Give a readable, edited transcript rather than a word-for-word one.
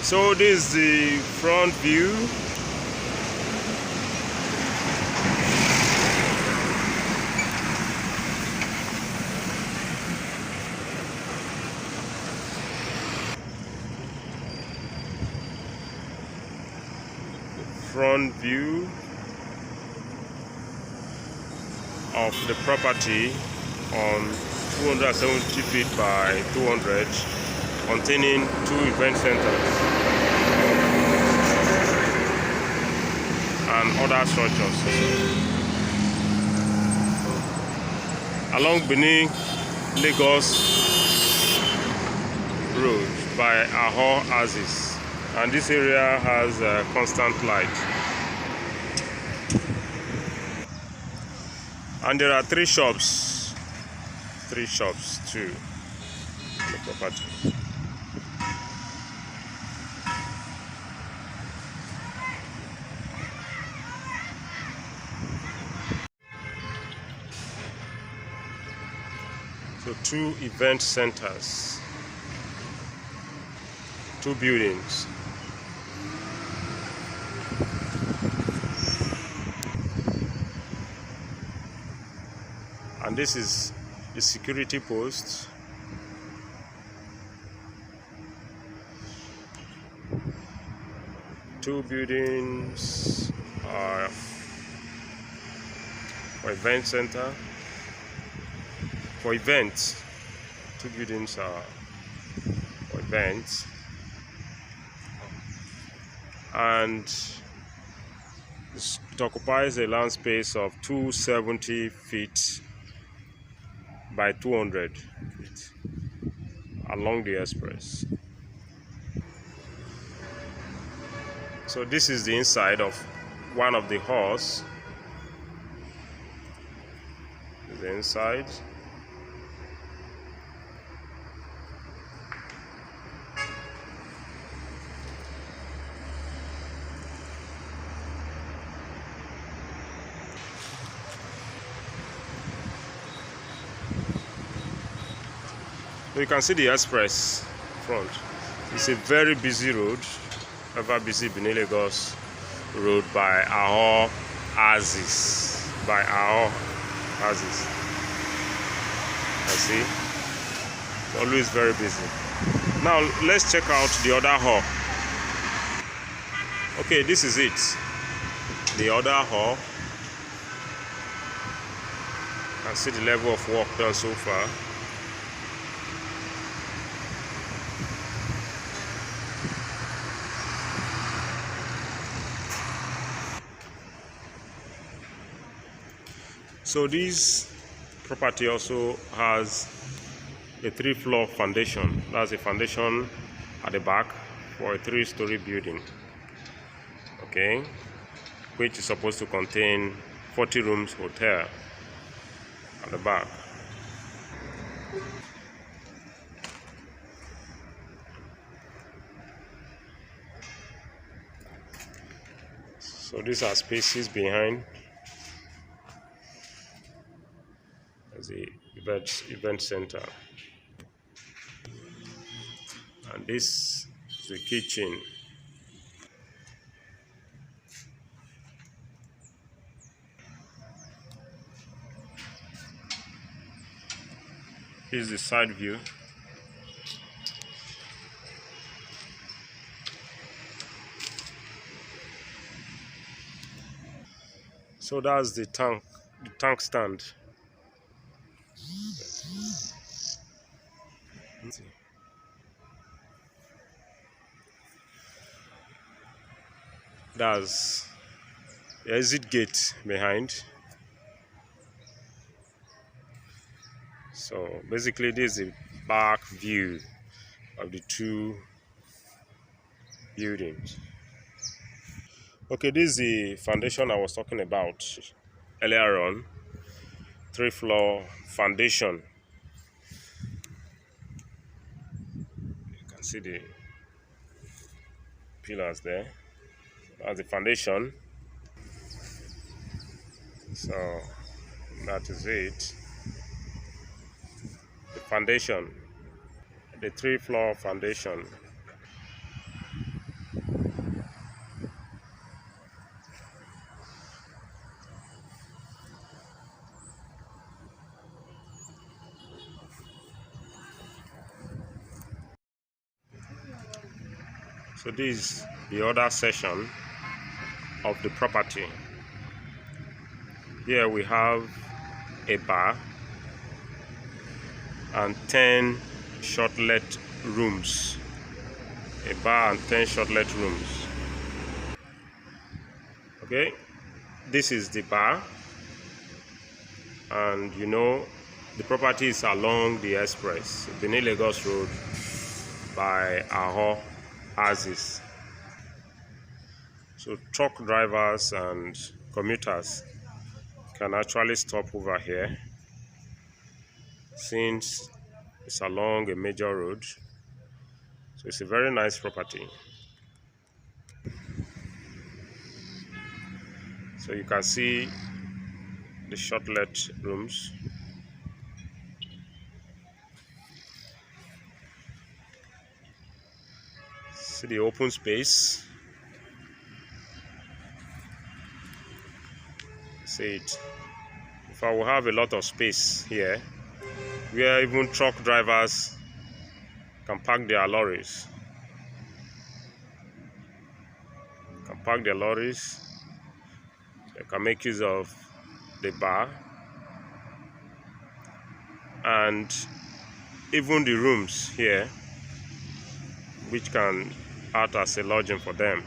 So this is the front view. Front view of the property on 270 feet by 200, containing 2 event centers and other structures. Along Benin Lagos Road by Ahor Axis, and this area has constant light. And there are 3 shops too on the property. So 2 event centers, 2 buildings. And this is the security post. Two buildings are for event center. For events, 2 buildings are for events, and it occupies a land space of 270 feet by 200 feet along the express. So this is the inside of one of the halls. The inside. So you can see the express front. It's a very busy road, ever busy Benin Lagos road by Ahor Axis. By Ahor Axis. I see. Always very busy. Now let's check out the other hall. Okay, this is it. The other hall. You can see the level of work done so far. So this property also has a 3-floor foundation. That's a foundation at the back for a 3-story building, okay, which is supposed to contain 40 rooms hotel at the back. So these are spaces behind the event center, and this is the kitchen. Here's the side view. So that's the tank stand. That's the exit gate behind. So basically this is the back view of the 2 buildings. Okay, this is the foundation I was talking about earlier on. 3-floor foundation. You can see the pillars there. That's the foundation. So that is it. The foundation, the 3-floor foundation. So this is the other section of the property. Here we have a bar and 10 shortlet rooms. A bar and 10 shortlet rooms. Okay, this is the bar, and you know the property is along the express, Benin Lagos Road by Ahor Axis. So truck drivers and commuters can actually stop over here since it's along a major road. So it's a very nice property. So you can see the shortlet rooms. See the open space. See it. If I will have a lot of space here, where even truck drivers can park their lorries. They can make use of the bar and even the rooms here, which can act as a lodging for them.